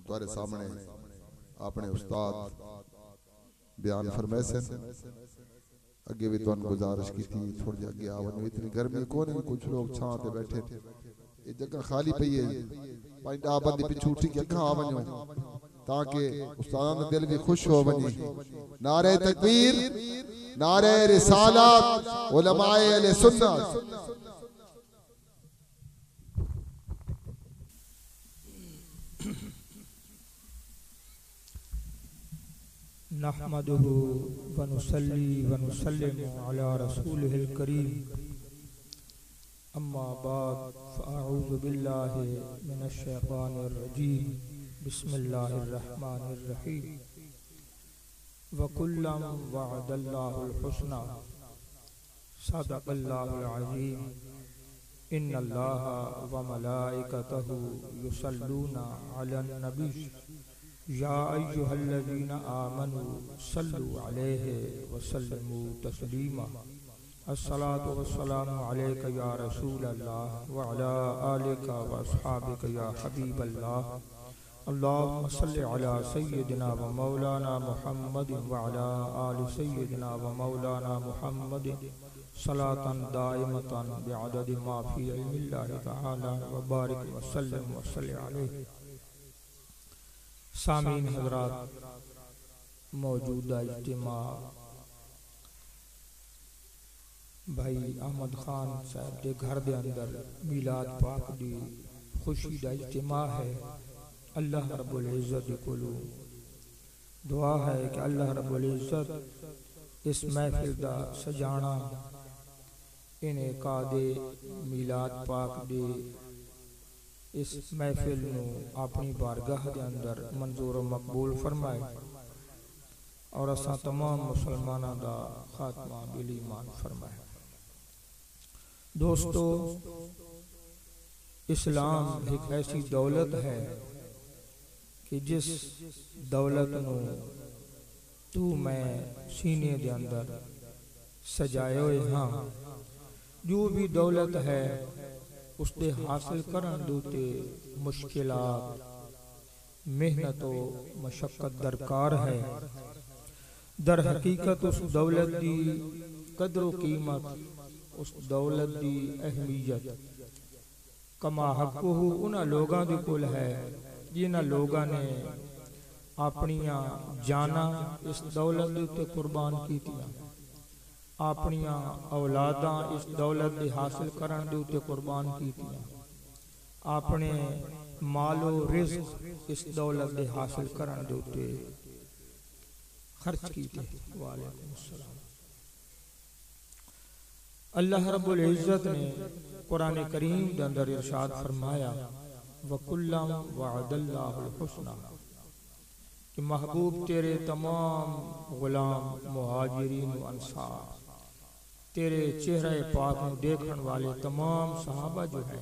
तुम्हारे सामने अपने उस्ताद बयान फरमाए से अगे भी तुहानू गुजारिश की थी थोड़ी अगे आ वनो इतनी गर्मी कोने कुछ लोग छां ते बैठे थे ये जगह खाली पई है पाई दा बंदी पिछू उठी के अगा आ वनो ताकि उस्ताद दा दिल भी खुश हो वने नारे तकबीर नारे रिसालत उलमाए अहले सुन्नत नहमदुहु व नुसल्ली व नुसल्लिमु अला रसूलिहिल करीम अम्मा बाद फ़अऊज़ु बिल्लाहि मिनश शैतानिर रजीम बिस्मिल्लाहिर रहमानिर रहीम व कुल्लम वअदल्लाहुल हुस्ना सदक़ल्लाहुल अज़ीम इन्नल्लाहा व मलाइकतहु युसल्लूना अलन नबी या अय्युहल्लज़ीना आमनू सल्लु अलैहि वसल्लिमू तस्लीमा अस्सलातु वस्सलामु अलैका या रसूलल्लाह व अला आलिका व अस्हाबिका या हबीबल्लाह अल्लाहुम्मा सल्लि अला सय्यिदिना व मौलाना मुहम्मदिन व अला आलि सय्यिदिना व मौलाना मुहम्मदिन सलातन दाइमतन बिअददि मा फी इल्मिल्लाहि तआला व बारिक व सल्लिम व सल्लि अलैहि। सामीन हज़रात, मौजूदा इज्तिमा भाई अहमद खान साहब के घर के अंदर मिलाद पाक की खुशी का इज्तिमा है। अल्लाह रब्बुल इज़्ज़त कोलो दुआ है कि अल्लाह रब्बुल इज़्ज़त इस महफिल का सजाना इन्हें कादे मिलाद पाक दे इस महफिल नू अपनी बारगाह के अंदर मंजूर मकबूल फरमाए और असा तमाम मुसलमानों का खात्मा बिल ईमान फरमाए। दोस्तों, इस्लाम एक ऐसी दौलत है कि जिस दौलत नू तू मैं सीने के अंदर सजाए हुए हाँ। जो भी दौलत है उसके हासिल करन दूते मुश्किलात मेहनत व मशक्कत दरकार है। दर हकीकत उस दौलत की कदर व कीमत, उस दौलत की अहमियत कमा हक़्क़ुहु उन्हां लोगां दे कोल है जिन्हां लोगां ने अपनियां जाना इस दौलत दे उत्ते कुर्बान कीतियां, अपनियां औलादां इस दौलत दे हासिल करन दे उत्ते कुर्बान कीतियां, अपने मालो रिज़्क़ इस दौलत दे हासिल करन दे उत्ते खर्च कीते। वालेकुम अस्सलाम। अल्लाह रब्बुल इज़्ज़त ने कुरान करीम के अंदर इरशाद फरमाया व कुल्लम वअदल्लाहुल हुस्ना कि महबूब तेरे तमाम गुलाम मुहाजिरीन व अंसार, तेरे चेहरे पाक में देखने वाले तमाम सहाबा जो है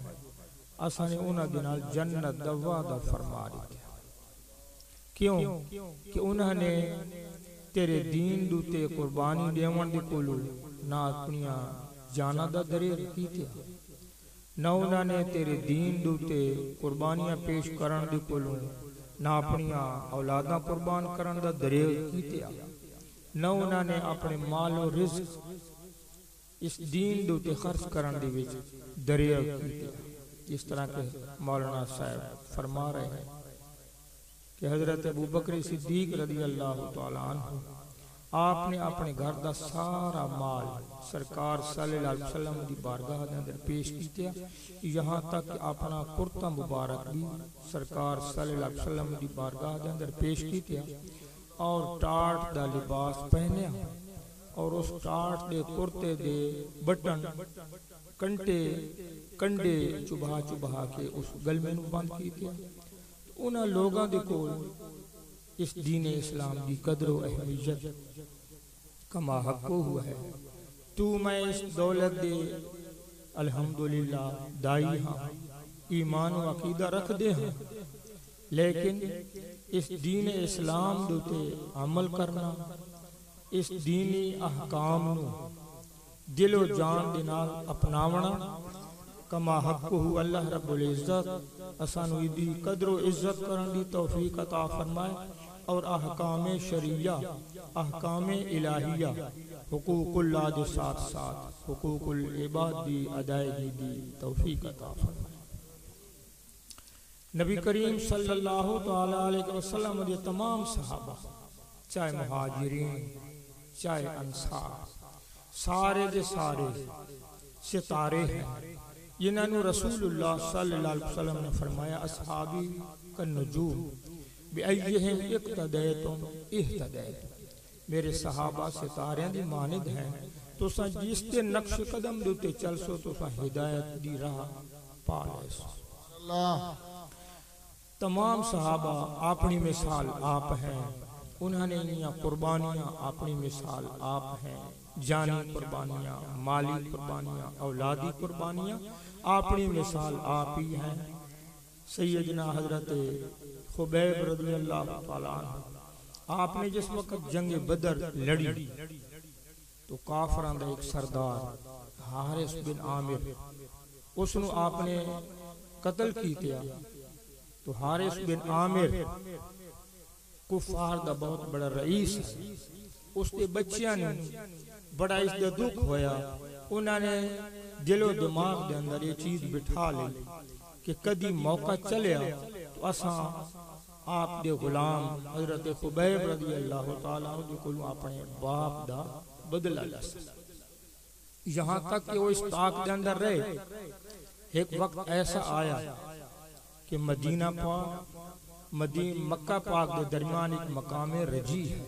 असा ने उन्हां दे नाल जन्नत दा वादा फरमा दिया। क्यों कि उन्होंने तेरे दीन दूते कुर्बानी देवन दे कोलो ना अपनियां जाना दा दरेर कीते, ना उन्होंने तेरे दीन दूते कुर्बानियां पेश करन दे कोलो ना अपनियां औलादां कुर्बान करन दा दरेर कीते, ना उन्होंने अपने मालो रिज़्क़ इस दीन दूते खर्च करन दे विच दरेर कीते। इस तरह के मौलाना साहब फरमा रहे हैं कि हजरत अबू बकर सिद्दीक रज़ी अल्लाह तआला अन्हु आपने अपने घर का सारा माल सरकार सल्लल्लाहु अलैहि वसल्लम की बारगाह के अंदर पेश किया। यहाँ तक अपना कुर्ता मुबारक भी सरकार सल्लल्लाहु अलैहि वसल्लम की बारगाह के अंदर पेश किया और टाट का लिबास पहने और उस टाट के कुर्ते के बटन कंटे कंडे चुबा चुबा के उस गलमे नूं बंद किया। उन्हां लोगां दे कोल इस दीन इस्लाम की कदर व अहमियत कमा हक़्क़ु हुआ है। तू मैं इस दौलत दे अल्हम्दुलिल्लाह दाई हाँ, ईमान व अकीदा रख दे हाँ, लेकिन इस दीन इस्लाम दे उते अमल करना, इस दीनी अहकाम नूं दिलो जान दे नाल अपनावना कमा हक़्क़ुहु अल्लाह रब्बुल इज़्ज़त असानू इदी कदरो इज़्ज़त करन दी तौफीक अता फरमाए और अहकाम शरिया अहकाम इलाहिया हुकूकुल्लाह के साथ साथ हुकूकुल इबाद दी अदायगी दी तौफीक अता फरमाए। नबी करीम सल्लल्लाहु तआला अलैहि वसल्लम के तमाम सहाबा चाहे मुहाजिरीन चाहे अंसार सारे के सारे सितारे हैं जिन्होंने रसूलुल्लाह सल्लल्लाहु अलैहि वसल्लम ने फरमाया असहाबी कन्नुजूम बिअय्यिहिम इक्तदैतुम इह्तदैतुम, मेरे सहाबा सितारियां दी मानिद हैं, तुसा जिस ते नक्श कदम दे उत्ते चलसो तुसा हिदायत दी राह पा लेसो। तमाम सहाबा अपनी मिसाल आप हैं, उन्होंने इन्हीं कुर्बानियां अपनी मिसाल आप हैं, जानी कुर्बानियां माली कुर्बानियां औलादी कुर्बानियां अपनी मिसाल आप ही हैं। सैयदना हजरत खुबैब रज़ियल्लाहु तआला अन्हु आपने जिस वक्त जंग बदर लड़ी तो काफरां दा एक सरदार हारिस बिन आमिर उसनु आपने कत्ल कीता। तो हारिस बिन आमिर कुफार दा बहुत बड़ा रईस है, उसके बच्चियां ने बड़ा इसका दुख होया, उन्होंने दिलो दिमाग के अंदर ये चीज बिठा ली कि कदी मौका चलिया तो असा आप दे गुलाम हजरत खुबैब रज़ियल्लाहु तआला अन्हु को अपने बाप दा बदला ले सके। यहाँ तक कि वो इस ताक के अंदर रहे। एक वक्त ऐसा आया कि मदीना पाक मक्का पाक के दरमियान एक मकाम रजी है।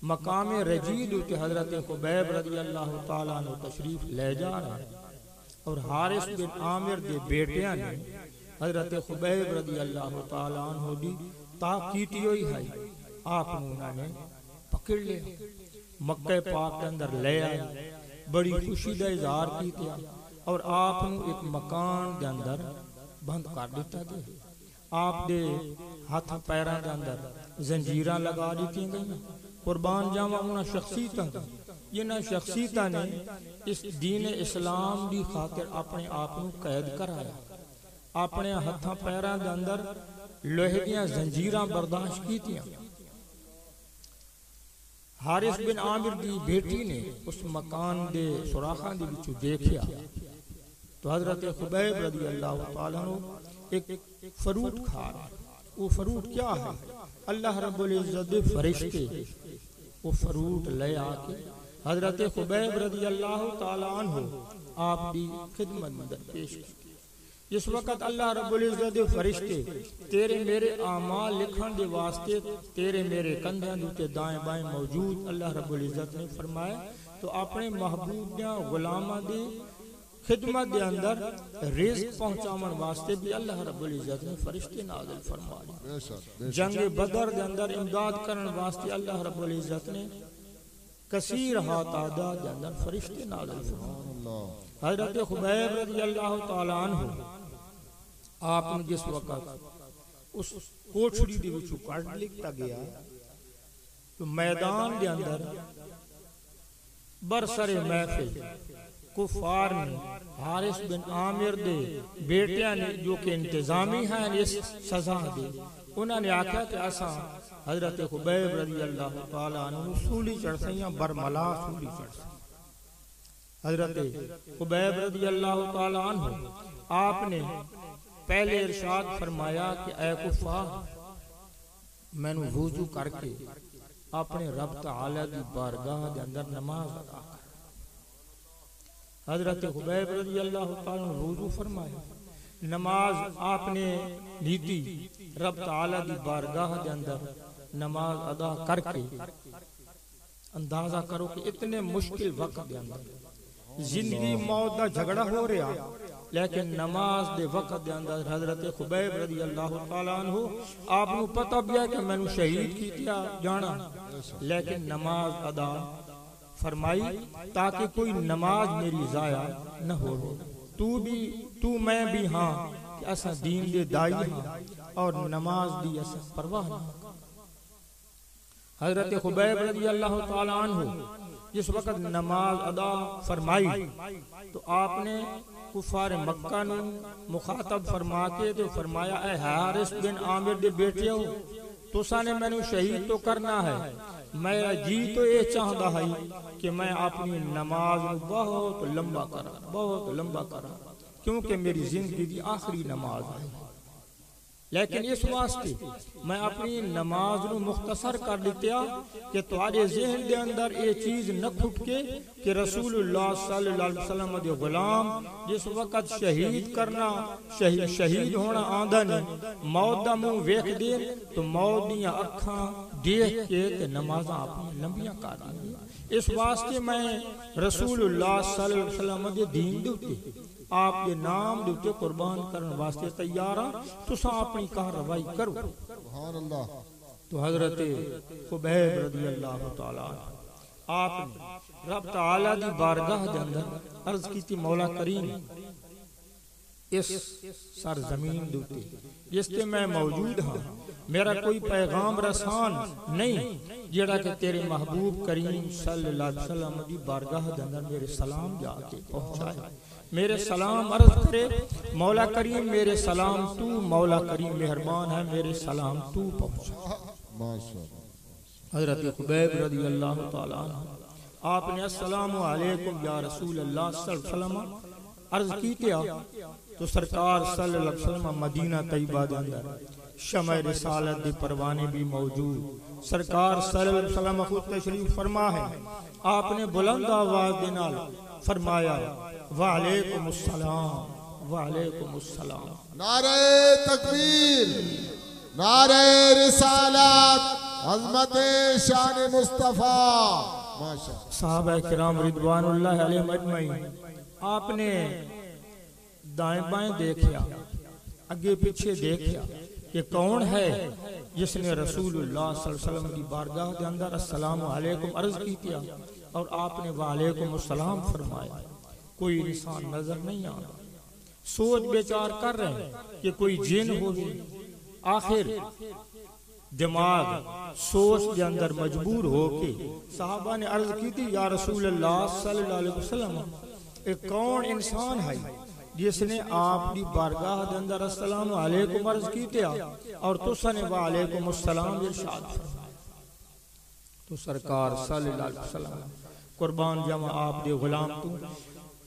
मकाम रजीद उते हजरत खुबैब रज़ियल्लाहु तआला अन्हु तशरीफ ले जा रहे हैं और हारिस बिन आमिर के बेटियां ने हजरत खुबैब रज़ियल्लाहु तआला अन्हु दी ताकीद हुई है, आप उन्होंने पकड़ लिया, मक्के पाक के अंदर ले आए, बड़ी खुशी का इजहार किया और आप एक मकान के अंदर बंद कर दिता गया। आप दे हाथ पैरों के अंदर जंजीर लगा दी गई। कुर्बान जावा उन्होंने शख्सियत जिन्हें शख्सियत ने इस दीन इस्लाम की खातिर अपने आप को कैद कराया, अपने हाथ पैरों के अंदर लोहे दी जंजीर बर्दाश्त की। हारिस बिन आमिर की बेटी ने उस मकान के सुराखों के विचों देखा तो हजरत खुबैब रज़ियल्लाहु तआला अन्हु एक फ्रूट खा रहा। वो फ्रूट क्या है? अल्लाह रब्बुल इज्जत के फरिश्ते वो फ्रूट ले आके हजरत खुबैब रज़ियल्लाहु तआला अन्हु आप दी खिदमत में पेश की। जिस वक्त अल्लाह रब्बुल इज्जत के फरिश्ते तेरे मेरे आमाल लिखण के वास्ते तेरे मेरे कंधों के उत्ते दाएं बाएं मौजूद, अल्लाह रब्बुल इज्जत ने फरमाया तो अपने महबूब दे गुलामां दी खिदमत के अंदर रिज़्क पहुंचावन वास्ते भी अल्लाह रब्बुल इज्जत ने फरिश्ते नाज़िल फरमाए। जंग बदर के अंदर इमदाद करने वास्ते अल्लाह रब्बुल इज्जत ने कसीर हा तादाद के अंदर फरिश्ते नाज़िल फरमाए। हजरत खुबैब रज़ियल्लाहु तआला अन्हु आपने जिस वक्त उस कोठड़ी दे विचों कढ लिया गया तो मैदान के अंदर बरसरे महफिल कुफार ने हारिस बिन आमिर दे बेटियां ने जो कि इंतजामी हैं इस सजा दे, उन्होंने आख्या कि असा हजरत खुबैब रज़ियल्लाहु तआला अन्हु सूली चढ़ या बरमला सूली चढ़। हजरत खुबैब रज़ियल्लाहु तआला अन्हु आपने पहले इरशाद फरमाया कि ऐ कुफार मैनू वुजू करके अपने रब तआला की बारगाह के अंदर नमाज अदा कर। हजरत खुबैब रज़ियल्लाहु तआला अन्हु वुजू फरमाया, नमाज आपने नीति रब तआला की बारगाह के अंदर नमाज अदा करके अंदाजा करो कि इतने मुश्किल वक्त के अंदर जिंदगी मौत का झगड़ा हो रहा, लेकिन नमाज दे वक्त दे अंदर हजरत खुबैब रज़ियल्लाहु तआला अन्हु आपनु पता भी है कि मैनू शहीद किया जाना, लेकिन नमाज अदा फरमाई ताकि कोई नमाज मेरी जाया न हो। तू मैं भी हाँ कि असा दीन दे दाई हाँ और नमाज दी असा परवाह ना। हजरत खुबैब रज़ियल्लाहु तआला अन्हु जिस वक्त नमाज अदा फरमाई तो आपने कुफार मक्का नू मुखातब फरमा के ते फरमाया, ऐ हारिस बिन आमिर दे बेटे हो, तुसा ने मैनू शहीद तो करना है। मेरा जी तो ये चाहता है कि मैं अपनी नमाज बहुत लंबा करा, क्योंकि मेरी जिंदगी की आखिरी नमाज है। लेकिन इस वास्ते मैं अपनी नमाज नू मुख्तसर कर दिया कि तुम्हारे ज़हन दे अंदर ये चीज न खुटके कि रसूलुल्लाह सल्लल्लाहु अलैहि वसल्लम दे गुलाम जिस वक्त शहीद करना शहीद होना आंदा नहीं, मौत दा मुंह वेख दे तो मौत दियां अखां देख के ते नमाज़ां अपनी लंबियां कर दी। इस वास्ते मैं रसूलुल्लाह सल्लल्लाहु अलैहि वसल्लम दे दीन दे उत्ते आपके नाम दे उत्ते कुर्बान करने वास्ते तैयार हां, तुसां अपनी कार्रवाई करो। सुभान अल्लाह। तो हजरत खुबैब रज़ी अल्लाह तआला आपने रब तआला दी बारगाह दे अंदर अर्ज की, मौला करीम इस सरजमीन दे उत्ते जिस ते मैं मौजूद हां, मेरा कोई पैगाम रसान नहीं जेड़ा कि तेरे महबूब करीम सल्लल्लाहु अलैहि वसल्लम दी बारगाह दे अंदर मेरे सलाम जाके पहुंचाए, मेरे सलाम अर्ज करे। मौला करीम मेरे सलाम तू, मौला करीम मेहरबान है, मेरे सलाम तू पहुंचा। माशाअल्लाह। हजरत खुबैब रज़ी अल्लाह तआला आपने अस्सलामु अलैकुम या रसूल अल्लाह सल्लल्लाहु अलैहि वसल्लम अर्ज की क्या, तो सरकार सल्लल्लाहु अलैहि वसल्लम मदीना तैयबा दे अंदर शमअ रिसालत दे परवाने भी मौजूद, सरकार सल्लल्लाहु अलैहि वसल्लम खुद तशरीफ फरमा है। आपने बुलंद आवाज दे नाल फरमाया, वालेकुमुस्सलाम, वालेकुमुस्सलाम। नारे तकबीर, नारे रिसालत, अज़मत शान मुस्तफा। माशाअल्लाह। साहबा किराम रिदवानुल्लाह अलैहिम अजमईन आपने दाएं बाएं देखा, आगे पीछे देखा कि कौन है जिसने रसूलुल्लाह सल्लल्लाहु अलैहि वसल्लम की बारगाह के अंदर अस्सलाम वालेकुम अर्ज की किया और आपने वालेकुम अस्सलाम फरमाया। कोई इंसान नजर नहीं आ रहा, सोच विचार कर रहे हैं कि कोई जिन होगी। आखिर दिमाग सोच के अंदर मजबूर होके साहबा ने अर्ज की थी, या रसूलल्लाह सल्लल्लाहु अलैहि वसल्लम एक कौन इंसान है जिसने आपकी बारगाह के अंदर अस्सलाम वालेकुम अर्ज की थी और तुसने वालेकुम अस्सलाम इरशाद फरमाया। तो सरकार सल्लल्लाहु अलैहि वसल्लम कुर्बान जावा आप दे गुलाम तू,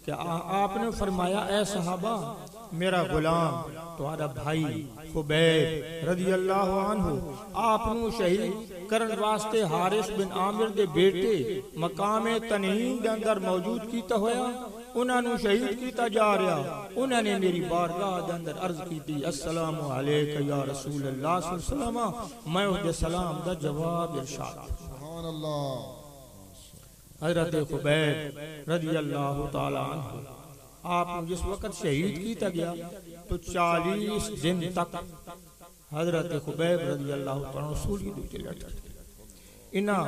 क्या आपने फरमाया, ऐ सहाबा मेरा गुलाम तुम्हारा भाई खुबैब रज़ी अल्लाह अन्हु आपनू शहीद करन वास्ते हारिस बिन आमिर दे बेटे मकामे तनईम दे अंदर मौजूद कीता होया, उन्होंने शहीद किया जा रहा। उन्होंने मेरी बारगाह के अंदर अर्ज की थी, अस्सलामु अलैका या रसूल अल्लाह सल्लल्लाहु अलैहि वसल्लम। मैं उसके सलाम का जवाब इरशाद। सुभान अल्लाह। हजरत खुबैब रज़ी अल्लाह तआला अन्हु आप जिस वक्त शहीद किया गया तो 40 दिन तक हजरत खुबैब रज़ी अल्लाह तआला सूली दे लटके। इना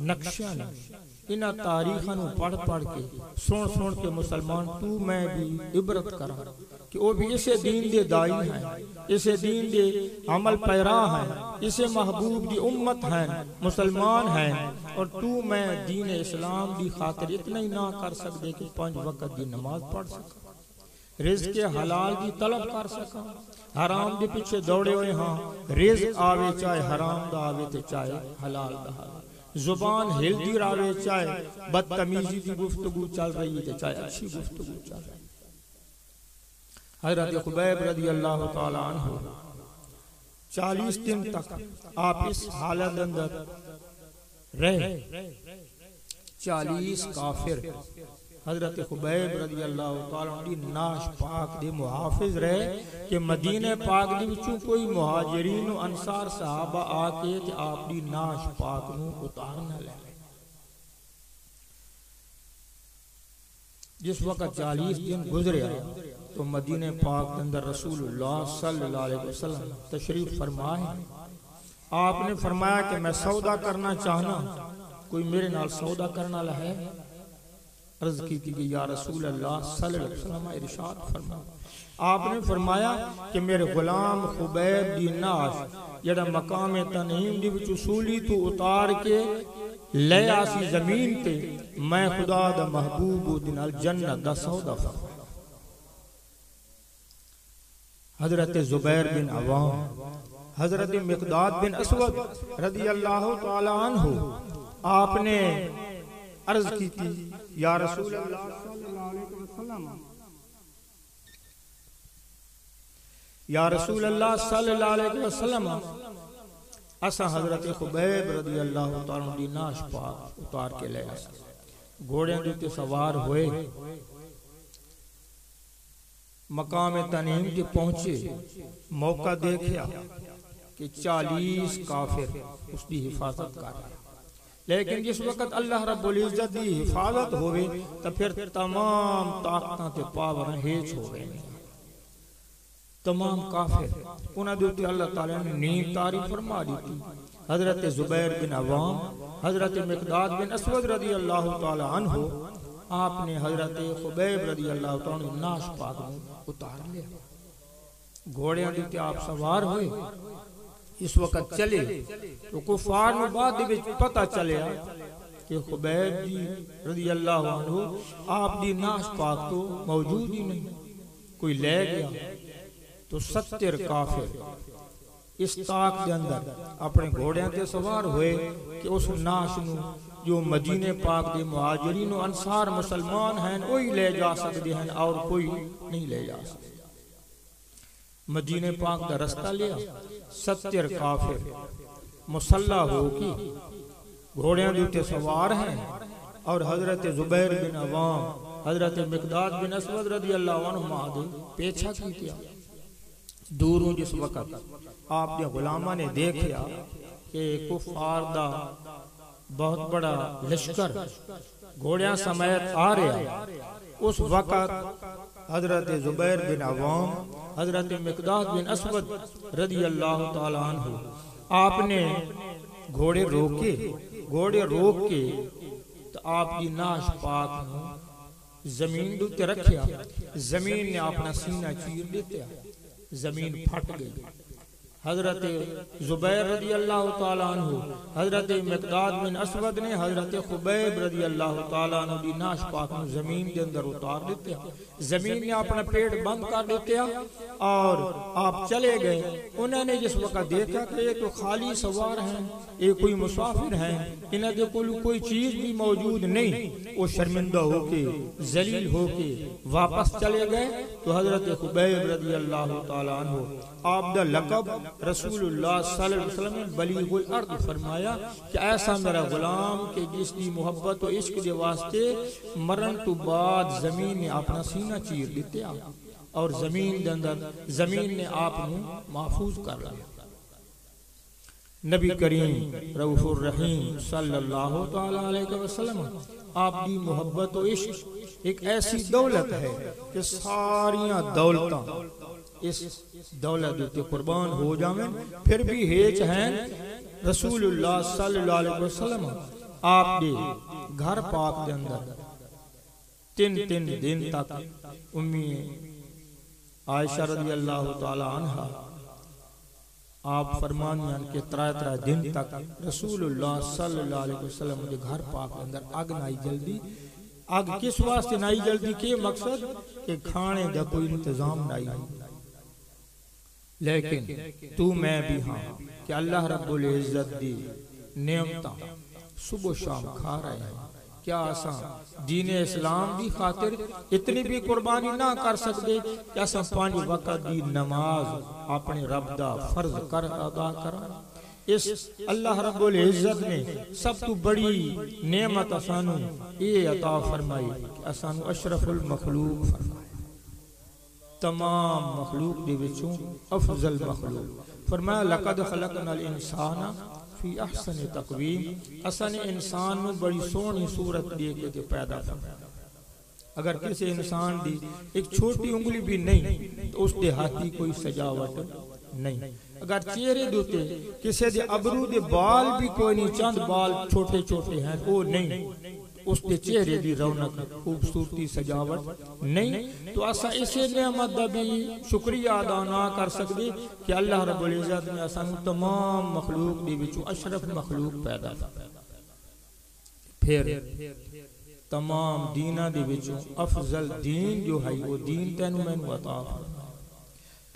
नक्शा ने इना तारीखां नू पढ़ पढ़ के सुन के मुसलमान तू मैं भी इबरत करा कि वो भी इसे दीन दे दाई हैं, इसे दीन दे अमल पैरा हैं, इसे महबूब दी उम्मत हैं, मुसलमान हैं। और तू मैं दीन इस्लाम दी खातिर इतना ही ना कर सकते कि 5 वक्त दी नमाज पढ़ सका, रिज़्क़ हलाल की तलब कर सका, हराम के पीछे दौड़े हुए हाँ, रिज़्क़ आवे चाहे हराम दा आवे ते चाहे हलाल दा आवे, जुबान हिलती रहे चाहे बदतमीजी की गुफ्तगू चल रही है चाहे अच्छी गुफ्तगू चल रही है। हज़रत खुबैब रज़ी अल्लाह तआला अन्हु 40 दिन तक आप इस हालत के अंदर रहे। 40 काफिर हज़रत खुबैब रज़ी अल्लाह तआला अन्हु नाश पाक दे मुहाफिज रहे कि मदीने पाक दे विचों कोई मुहाजिरीन और अंसार सहाबा आके ते आपदी नाश पाक नू उतार न ले। जिस वक्त 40 दिन गुजरे तो मदीने पाक के अंदर रसूलुल्लाह सल्लल्लाहु अलैहि वसल्लम तशरीफ फरमाए। आपने फरमाया कि मैं सौदा करना चाहना, कोई मेरे नाल सौदा करने वाला है? अर्ज की थी कि या रसूल अल्लाह सल्लल्लाहु अलैहि वसल्लम इरशाद फरमा। आपने फरमाया कि मेरे गुलाम खुबैब दी नाश जेड़ा मकाम तनईम दी विच सूली तो उतार के ले आसी जमीन ते, मैं खुदा दा महबूब दे नाल जन्नत दा सौदा फरमा। हजरत जुबैर बिन अवाम, हजरत मिकदाद बिन असवद रदी अल्लाह तआला अन्हु, आपने अर्ज की थी, या रसूल अल्लाह सल्लल्लाहु अलैहि वसल्लम, या रसूल अल्लाह सल्लल्लाहु अलैहि वसल्लम, असा हजरत खुबैब रदी अल्लाह तआला दी नाश पाक उतार के ले आए, घोड़ियां दे उत्ते सवार होए, मकाम तनीम के पहुंचे, मौका देखा कि 40 काफिर उसकी हिफाजत कर रहे, लेकिन जिस वक्त अल्लाह रब्बुल इज्जत की हिफाजत होवे तो फिर तमाम ताकतां ते पावर हेच हो गए, तमाम काफिर उन्हां दे उत्ते अल्लाह ताला ने नींद तारी फरमा दी थी। हजरत जुबैर बिन अवाम, हजरत मिकदाद बिन असवद रदी अल्लाह तआला अन्हु, आपने हजरत खुबैब रदी अल्लाह तआला नाश पाक उतार लिया, घोड़ियां दे उत्ते आप सवार हुए। इस वक्त चले तो कुफार नूं बाद विच पता चलिया कि खुबैब जी रदी अल्लाह अन्हु आप दी नाश पाक तो मौजूद ही नहीं, कोई ले गया। तो 70 काफिर इस ताक के अंदर अपने घोड़ियां ते सवार हुए कि उस नाश नूं जो मदीने पाक दे मुहाजिरीन और अंसार मुसलमान हैं वही ले जा सकते हैं और कोई नहीं ले जा सकते। मदीने पाक का रास्ता लिया, 70 काफिर मुसल्ला होके घोड़ियां के उत्ते सवार हैं और हजरत जुबैर बिन अवाम, हजरत मिकदाद बिन असवद रदी अल्लाह अन्हुमा दे पीछा किया। दूरों जिस वक्त आप दे गुलामा ने देखा कि कुफार दा बहुत बड़ा लश्कर घोड़ियां समेत आ रहा, उस वक्त हजरत जुबैर बिन अवाम, हजरत मिकदाद बिन असवद रदी अल्लाह तआला अन्हु, आपने घोड़े रोक के तो आपकी नाश पाक जमीन उत्ते रखिया। जमीन ने अपना सीना चीर दिया, जमीन फट गई। हजरत जुबैर रदी अल्लाह तआला अन्हु, हजरत मिकदाद बिन असवद ने हजरत खुबैब रदी अल्लाह तआला अन्हु दी नाश पाक नूं जमीन के अंदर उतार दिया। जमीन ने अपना पेट बंद कर दिया और आप चले गए। उन्होंने जिस वक्त देखा कि ये तो खाली सवार हैं, ये कोई मुसाफिर हैं, इन्हें के कोई चीज भी मौजूद नहीं, वो शर्मिंदा होके जलील होके वापस चले गए। तो हजरत खुबैब रदी अल्लाह तआला अन्हु, आप दा लक़ब रसूलुल्लाह सल्लल्लाहु अलैहि वसल्लम बलीगुल अर्द फरमाया कि ऐसा मेरा गुलाम के जिसकी मोहब्बत और इश्क के वास्ते मरण तो बाद जमीन ने अपना सीना चीर दिया और जमीन के अंदर जमीन ने आप महफूज कर लिया। नबी करीम रऊफुर रहीम सल्लल्लाहु तआला अलैहि वसल्लम, आपकी मोहब्बत और इश्क एक ऐसी दौलत है कि सारियां दौलतां इस दौलत उत्ते कुर्बान हो जावें, फिर भी हेच हैं रसूलुल्लाह सल्लल्लाहु अलैहि वसल्लम आप दे घर पाक के अंदर 3 दिन तक उम्मी आयशा रज़ी अल्लाह तआला अन्हा आप फरमानियां के 3 दिन तक रसूलुल्लाह सल्लल्लाहु अलैहि वसल्लम के घर पाक के अंदर आग नाई जल्दी। आग किस वास्ते नाई जल्दी, के मकसद के खाने का कोई इंतजाम नहीं, लेकिन तू मैं भी हाँ कि अल्लाह रब्बुल इज्जत दी नेमता सुबह शाम खा रहे हैं। क्या असा दीन इस्लाम की खातिर इतनी भी कुर्बानी ना कर सकते कि असा 5 वक्त की नमाज अपने रब दा फर्ज कर अदा करा। इस अल्लाह रब्बुल इज्जत ने सब तो बड़ी नेमत असानू ये अता फरमाई कि असानू अशरफुल मखलूक फरमाया, तमाम मखलूक दे विचों अफजल मखलूक फरमाया। लक़द खलक़नल इंसाना फी अहसन तक़वीम, असा ने इंसान नूं बड़ी सोहनी सूरत दे के पैदा फरमाया। अगर किसी इंसान दी एक छोटी उंगली भी नहीं तो उसके हाथ की कोई सजावट नहीं। अगर चेहरे दे उत्ते किसी दे अबरू दे बाल भी कोई नहीं, चंद बाल छोटे छोटे हैं वो नहीं, उसके चेहरे की रौनक खूबसूरती सजावट नहीं, तो असा इसे नेमत दा भी शुक्रिया अदा ना कर सकते कि अल्लाह रब्बुल इज्जत ने असानू तमाम मखलूक दे विचों अशरफ मखलूक पैदा फिर तमाम दीना दे विचों अफजल दीन जो है वो दीन तैनू मैनू अता फरमाया।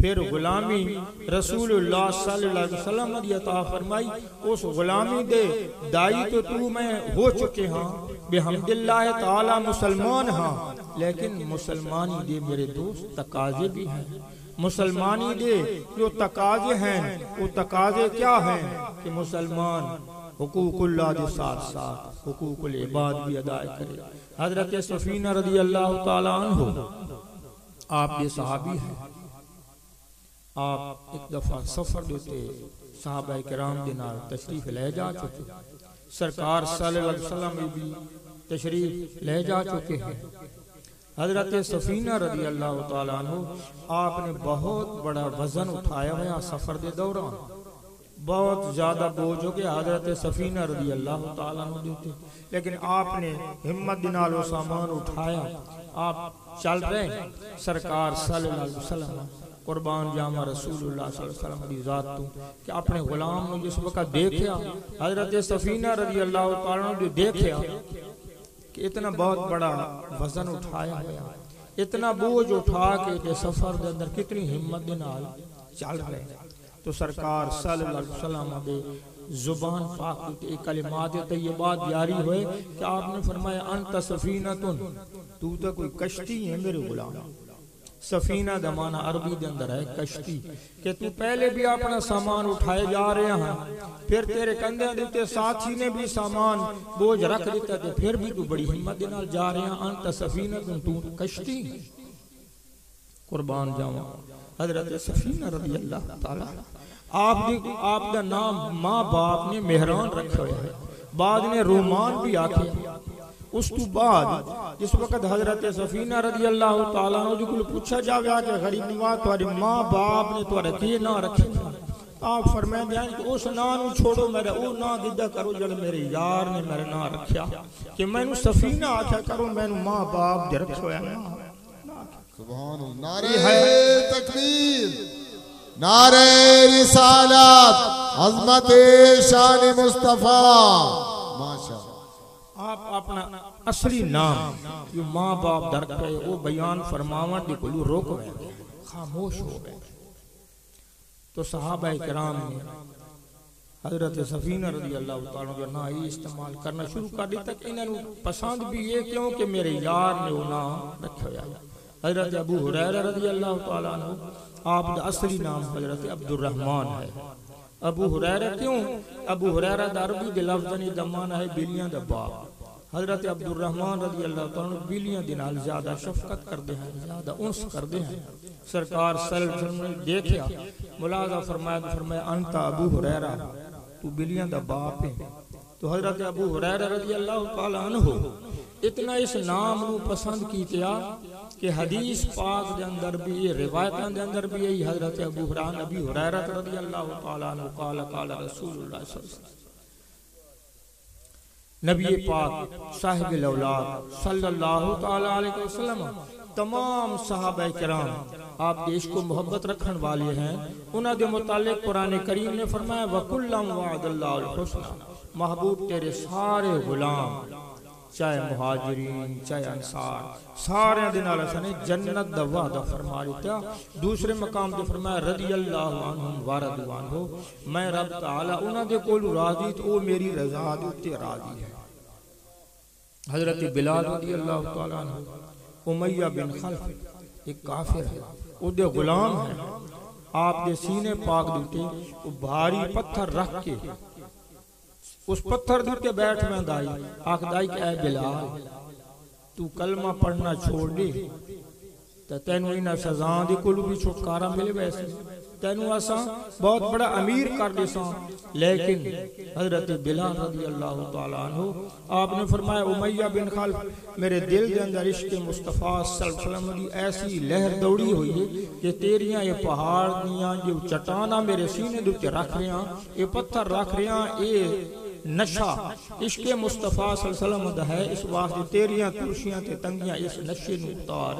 फिर गुलामी रसूलुल्लाह सल्लल्लाहु अलैहि वसल्लम दी अता फरमाई। उस गुलामी दे दाई तो तू मैं हो चुके हाँ, बिहम्दिल्लाह ताला मुसलमान हाँ, लेकिन मुसलमानी दे मेरे दोस्त तकाजे भी हैं। मुसलमानी दे जो तकाजे हैं वो तकाजे क्या हैं कि मुसलमान हुकूकुल्लाह के साथ साथ हुकूकुल इबाद भी अदा करे। हजरत सफीना रदी अल्लाह ताला अन्हु आप ये सहाबी हैं। आप एक दफा सफर देते सहाबा किराम के नाल तशरीफ ले जा चुके, सरकार सल्लल्लाहु अलैहि वसल्लम भी तशरीफ ले जा चुके हैं। हजरत सफीना रदी अल्लाह ताला अन्हु आपने बहुत बड़ा वजन उठाया हुआ सफर के दौरान, बहुत ज्यादा बोझ हो गया हजरत सफीना रदी अल्लाह ताला अन्हु देते, लेकिन आपने हिम्मत नाल वो सामान उठाया। आप चल रहे सरकार सल्लल्लाहु अलैहि वसल्लम कुर्बान जामा रसूलुल्लाह सल्लल्लाहु अलैहि वसल्लम दी जात तू कि अपने गुलाम ने जिस वक्त देखा हजरत सफीना रदी अल्लाह ताला अन्हु देखा कि इतना बहुत बड़ा वजन उठाया गया, इतना बोझ उठा के सफर के अंदर कितनी हिम्मत के नाल चल रहे, तो सरकार सल्लल्लाहु अलैहि वसल्लम दे जुबान पाक के कलिमात तय्यबात जारी हुए कि आपने फरमाया अंत सफीनतुन, तू तो कोई कश्ती है मेरे गुलाम। सफीना दा माना अरबी के अंदर है कश्ती, कि तू पहले भी अपना सामान उठाए जा रहे हैं, फिर तेरे कंधे देते साथी ने भी सामान बोझ रख दिता, तो फिर भी तू बड़ी हिम्मत के नाल जा रहे हैं। अंत सफीना तू कश्ती, कुर्बान जावा हजरत सफीना रज़ी अल्लाह ताला। आप दा नाम माँ बाप ने मेहरान रखा हुआ है, बाद ने रोमान भी आखे। उस तो बाद जिस वक्त हजरत सफीना रज़ी अल्लाह ताला अन्हु को पूछा जावे कि गरीब नवाज तुम्हारे माँ बाप ने तुम्हारे किए ना रखे, आप फरमाए दिया कि उस ना छोड़ो, मेरा वो ना गिद्दा करो जड़ मेरे यार ने मेरा ना रखा, कि मैनू सफीना आख्या करो, मैनू माँ बाप दे रखो है ना। सुभान अल्लाह, नारे तकबीर, नारे रिसालत, अज़मत शान मुस्तफा। माशाअल्लाह, आप अपना असली नाम जो माँ बाप दर पे वो बयान फरमावन दी कोई रोक गए, खामोश हो गए। तो सहाबा किराम ने हजरत सफीना रज़ी अल्लाह ताला जो ना ही इस्तेमाल करना शुरू कर दिया कि इन्हें पसंद भी ये क्यों कि मेरे यार ने वो ना रखा हुआ। हजरत अबू हुरैरा रज़ी अल्लाह ताला अन्हु आप दा असली नाम हजरत अब्दुर्रहमान है। अबू हुरैरा क्यों? अबू हुरैरा दा अरबी दे लफ्ज़ ने दमाना है बिलियां दा बाप। हजरत अब्दुर्रहमान रज़ी अल्लाह ताला बिलियां दे नाल ज्यादा शफकत करते हैं, ज्यादा उन्स करते हैं। सरकार सल्लल्लाहु अलैहि वसल्लम ने देखा, मुलाजा फरमाया अंत अबू हुरैरा, तू बिलियां दा बाप है। तो हजरत अबू हुरैरा रज़ी अल्लाह ताला अन्हु इतना इस नाम को पसंद किया कि हदीस पाक के अंदर भी ये रिवायतों के अंदर भी यही हजरत अबू हुरैरा रज़ी अल्लाह ताला अन्हु काला काला रसूलुल्लाह सल्लल्लाहु अलैहि वसल्लम, नबी पाक साहिब औलाद सल्लल्लाहु ताला अलैहि वसल्लम तमाम सहाबा किराम आप देश को मोहब्बत रखने वाले हैं। उन्होंने दे मुतालिक कुरान करीम ने फरमाया वकुल्लम वअदल्लाहुल हुस्ना, महबूब तेरे सारे गुलाम चाहे मुहाजिरीन चाहे अंसार सारे दिन ने जन्नत दा वादा फरमा दिता। दूसरे मकाम पे फरमाया रज़ियल्लाहु अन्हुम व रज़ू अन्हु, मैं रब तआला उन्हां दे कोल राजी तो मेरी रजा दे उत्ते राजी है। हजरत बिलाल रज़ियल्लाहु तआला अन्हु उमैया बिन खल्फ एक काफिर है, उदे गुलाम है, आप दे सीने पाक दे वो भारी पत्थर रख के उस पत्थर के बैठ में दाई आखदाई कि ऐ बिलाल तू कलमा पढ़ना छोड़ दे तो तेनू इन्हां सज़ा दी कोल भी छुटकारा मिले, वैसे तेनू असा बहुत बड़ा अमीर कर देसा। लेकिन हजरत बिलाल रज़ी अल्लाह ताला अन्हु आपने फरमाया उमैया बिन खल्फ मेरे दिल के अंदर इश्क मुस्तफ़ा सल्लल्लाहु अलैहि वसल्लम की ऐसी लहर दौड़ी हुई है कि तेरियां ये पहाड़ दियां जो चट्टाना मेरे सीने दे उत्ते रख रहा, ये पत्थर रख रहा, ये नशा इश्क मुस्तफा सल्लल्लाहु अलैहि वसल्लम दा है, इस वास्ते तेरियां कुर्सियां ते तंगियां इस नशे नूं उतार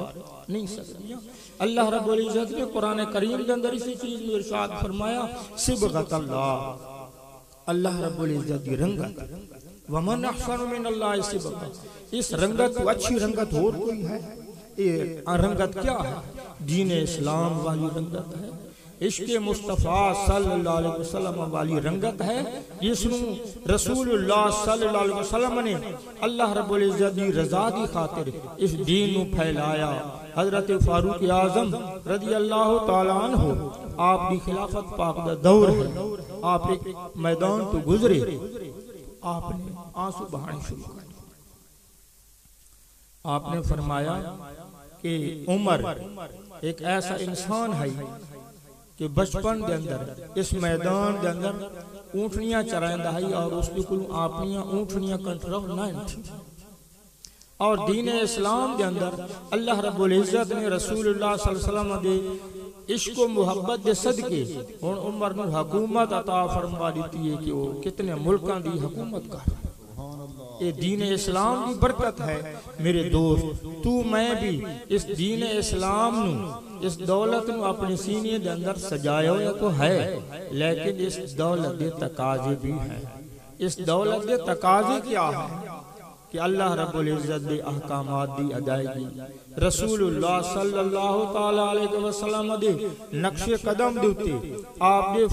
नहीं सकदियां। अल्लाह रब्बुल इज्जत ने कुरान करीम के अंदर इसी चीज में इरशाद फरमाया सिबगतल्लाह, अल्लाह रब्बुल इज्जत की रंगत वमन अहसनु मिनल्लाहि सिबगा, इस रंगत को अच्छी रंगत और कोई है? ये रंगत क्या है? दीन इस्लाम वाली रंगत है, इश्क मुस्तफा सल्लल्लाहु अलैहि वसल्लम वाली रंगत है, जिसनू रसूलुल्लाह सल्लल्लाहु अलैहि वसल्लम ने अल्लाह रब्बुल इज्जत दी रजा दी खातिर इस दीन नू फैलाया। हजरत फारूक आजम रजी अल्लाह तआला अन्हु आप दी खिलाफत पाक दा दौर है, आप एक मैदान तो गुजरे, आपने आंसू बहाने शुरू कर दिए। आपने फरमाया कि उमर एक ऐसा इंसान है कि बचपन के अंदर इस मैदान के अंदर ऊँटनियां चरांदा है और उसके कुल आपनियां ऊँटनियां कंट्रोल ना थी। और दीन इस्लाम के अंदर अल्लाह रब्बुल इज्जत ने रसूलुल्लाह सल्लल्लाहु अलैहि वसल्लम दे इश्क व मुहब्बत दे सदके हुण उमर नूं हुकूमत अता फरमा दी है कि वो कितने मुल्कां दी हुकूमत कर। ये दीन इस्लाम की बरकत है मेरे दोस्त। तू मैं भी इस दीन इस्लाम नूं, इस दौलत नूं अपने सीने के अंदर सजाया हुआ तो है, लेकिन इस दौलत के तकाजे भी हैं। इस दौलत के तकाजे क्या है कि अल्लाह रब्बुल इज्जत दे अहकामात दी अदायगी, रसूलुल्लाह सल्लल्लाहु ताला अलैहि वसल्लम दे नक्शे कदम दे उत्ते आप दे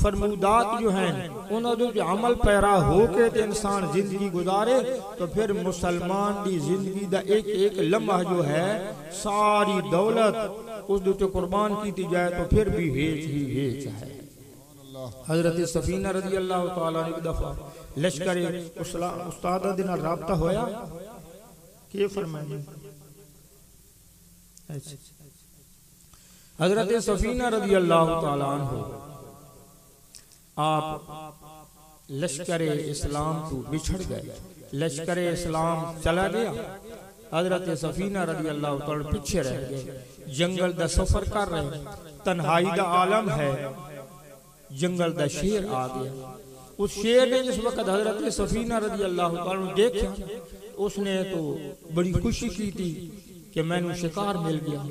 फरमूदात जो हैं उन्हां दे अमल पैरा हो के ते इंसान जिंदगी गुजारे तो फिर मुसलमान दी जिंदगी दा एक एक लम्हा जो है सारी दौलत उस दे कुर्बान की जाए तो फिर भी हेच ही हेच है। हजरत सफीना रजी अल्लाह तआला ने एक दफा लश्कर उस्ताद दे नाल राबता होया के फरमाया। हजरत सफीना रजी अल्लाह तआला अन्हु आप लश्कर इस्लाम तो बिछड़ गए, लश्कर इस्लाम चला गया। हजरत सफीना रजी अल्लाह तआला पीछे रह गए, जंगल दा सफर कर रहे, तन्हाई दा आलम है, जंगल दा शेर आ गया। उस शेर ने जिस वक्त हजरत सफीना रजी अल्लाह तआला देखा, उसने तो बड़ी खुशी की थी कि मैंने शिकार मिल गया,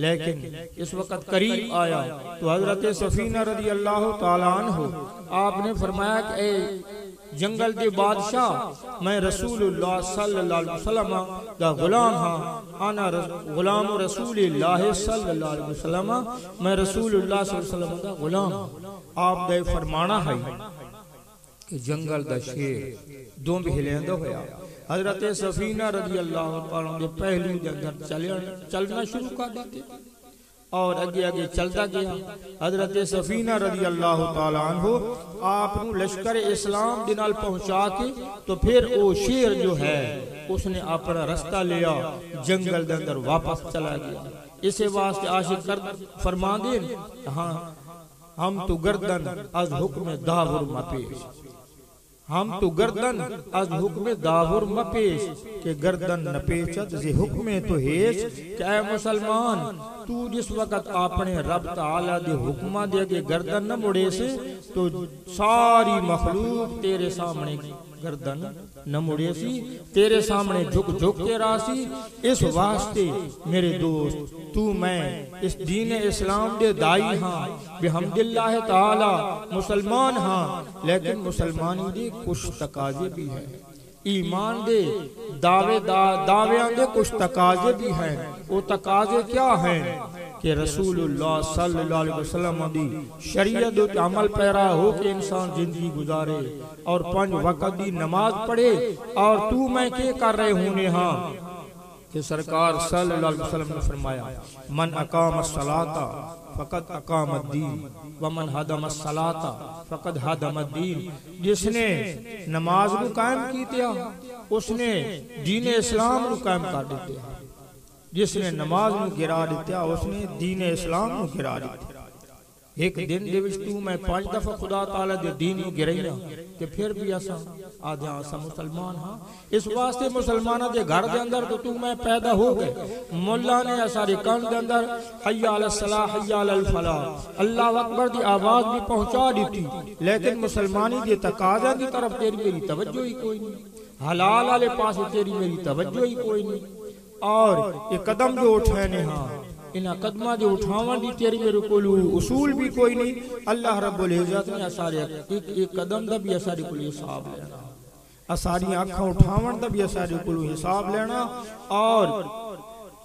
लेकिन इस वक्त करीब आया तो हजरत सफीना रजी अल्लाह तआला अन्हु आपने फरमाया कि ए जंगल के बादशाह, मैं रसूलुल्लाह सल्लल्लाहु अलैहि वसल्लम दा गुलाम हां, आना गुलाम रसूलिल्लाह सल्लल्लाहु अलैहि वसल्लम, मैं रसूलुल्लाह सल्लल्लाहु अलैहि वसल्लम दा गुलाम। आप दे फरमाना है कि जंगल दा शेर दुंब हिलेंदा होया हजरत सफीना रजी अल्लाह तआला के पहलू के अंदर चलना शुरू कर दिते और अगे अगे चलता गया। हजरत सफीना रजी अल्लाह तआला अन्हु आप लश्कर इस्लाम दे नाल पहुंचा के तो फिर वो शेर जो है उसने अपना रास्ता लिया, जंगल के अंदर वापस चला गया। इसे वास्ते आशिक कर फरमा दे, हाँ हम तो गर्दन अज हुक्म दावुर मपेश, हम तो गर्दन अज हुक्म दावुर मपेश के गर्दन नपेचत जे हुक्मे तो हेच। क्या मुसलमान तू जिस वक्त अपने रब ताला दे हुक्मा दे के गर्दन न मुड़े से तो सारी मखलूक तेरे सामने गर्दन न मुड़े सी, तेरे सामने झुक झुक के रासी। इस वास्ते मेरे दोस्त तू मैं इस दीन इस्लाम दे दाई हाँ, बिहम्दिल्लाह ताला मुसलमान हाँ, लेकिन मुसलमानी दे कुछ तकाजे भी हैं, ईमान दे दावे दे कुछ तकाजे भी हैं। वो तकाजे क्या हैं कि रसूलुल्लाह सल्लल्लाहु अलैहि वसल्लम दी शरीयत उते अमल पैरा हो के इंसान जिंदगी गुजारे और 5 वक्त दी नमाज पढ़े। और तू मैं के कर रहे होने हाँ कि सरकार सल्लल्लाहु अलैहि वसल्लम ने फरमाया, मन अकाम सलाता फकत अकामत दीन व मन हदम सलाता फकत हदमत दीन। जिसने नमाज को कायम कीतिया उसने दीन इस्लाम को कायम कर दिया, जिसने नमाज को गिरा दिया उसने दीन इस्लाम को गिरा दिया। एक दिन दे विच तू मैं 5 दफा खुदा ताला दे दीन को गिराइया कि फिर भी असा आदे असा मुसलमान हाँ। इस वास्ते मुसलमाना दे घर दे अंदर तो तू मैं पैदा हो गए, मुल्ला ने असारे कान दे अंदर हय्या अलस सलाह हय्या अलल फलाह अल्लाह अकबर दी आवाज भी पहुंचा दी थी, लेकिन मुसलमानी दे तकाजा की तरफ तेरी मेरी तवज्जो ही कोई नहीं, हलाल वाले पास तेरी मेरी तवज्जो ही कोई नहीं। और ये कदम जो उठाए ने हाँ इन्हां कदमां जो उठावन दी तेरी मेरे कोल उसूल भी कोई नहीं। अल्लाह रब्बुल इज्जत ने असारे एक कदम दा भी असारे कोल हिसाब लेना, असारी आंखां उठावन दा भी असारे कोल हिसाब लेना। और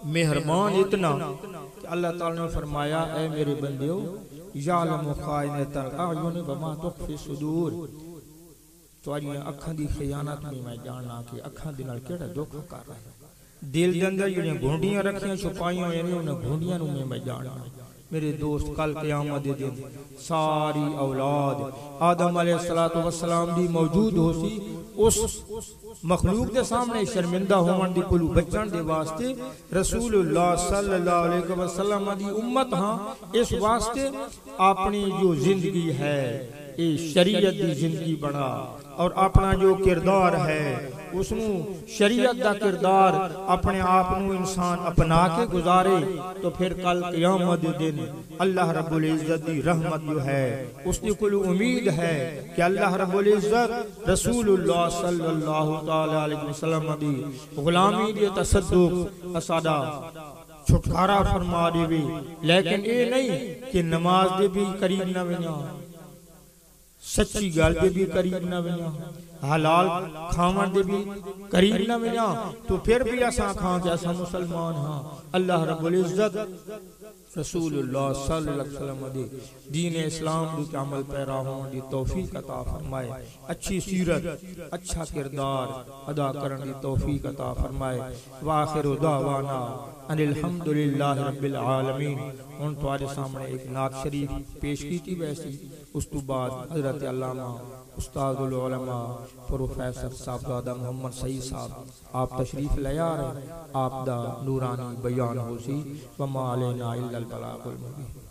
मेहरबान इतना कि अल्लाह ताला ने फरमाया, ऐ मेरे बंदियो, यालमु खाइनतल अयुन व मा तुख्फी सुदूर, तुहाड़ियां अखां दी खयानत में मैं जानना कि अखां दे नाल केड़ा धोखा कर रहा है। दिल दे अंदर जेड़ियां घुंडियां रखियां छुपाईयां होईयां ने उन्हां घुंडियां नूं मैं जानना। मेरे दोस्त, कल क़यामत दे दिन सारी औलाद आदम अलैहिस्सलातु वस्सलाम दी मौजूद होसी। उस मखलूक के सामने शर्मिंदा होवन दी कोलू बचण दे वास्ते रसूलुल्लाह सल्लल्लाहु अलैहि वसल्लम दी उम्मत हां, इस वास्ते अपनी जो जिंदगी है ये शरीयत दी जिंदगी बना और अपना जो किरदार है उसनू शरीयत दा किरदार अपने आप नू इंसान अपना के गुजारे, तो फिर कल क़यामत दे दिन अल्लाह रब्बुल इज्जत दी रहमत जो है उसकी कोई उम्मीद है कि अल्लाह रब्बुल इज्जत रसूलुल्लाह सल्लल्लाहु तआला अलैहि वसल्लम दी गुलामी दे तसद्दुक असादा छुटकारा फरमा देवे। लेकिन ये नहीं कि नमाज दे भी करीब न वना, सच्ची गल दे भी करीब न वना, हलाल खावन दे भी करीब न वना, तो फिर भी असा खां कि असा मुसलमान हाँ। अल्लाह रब्बुल इज्जत रसूलुल्लाह सल्लल्लाहु अलैहि वसल्लम दे दीन इस्लाम दी अमल पैरा होने दी तौफीक अता फरमाए, अच्छी सीरत अच्छा किरदार अदा करने दी तौफीक अता फरमाए। वाखिरु दावाना अनिल हम्दुलिल्लाहि रब्बिल आलमीन। हुण तुहाडे सामने एक नात शरीफ पेश कीती वैसी, उस तो बाद हजरत अल्लामा उस्तादुल उलमा प्रोफेसर साहबजादा मोहम्मद सईद साहब आप तशरीफ ले आ रहे, आप दा नूरानी बयान हो सी। वमा अलैना इल्लल बलागुल मुबीन।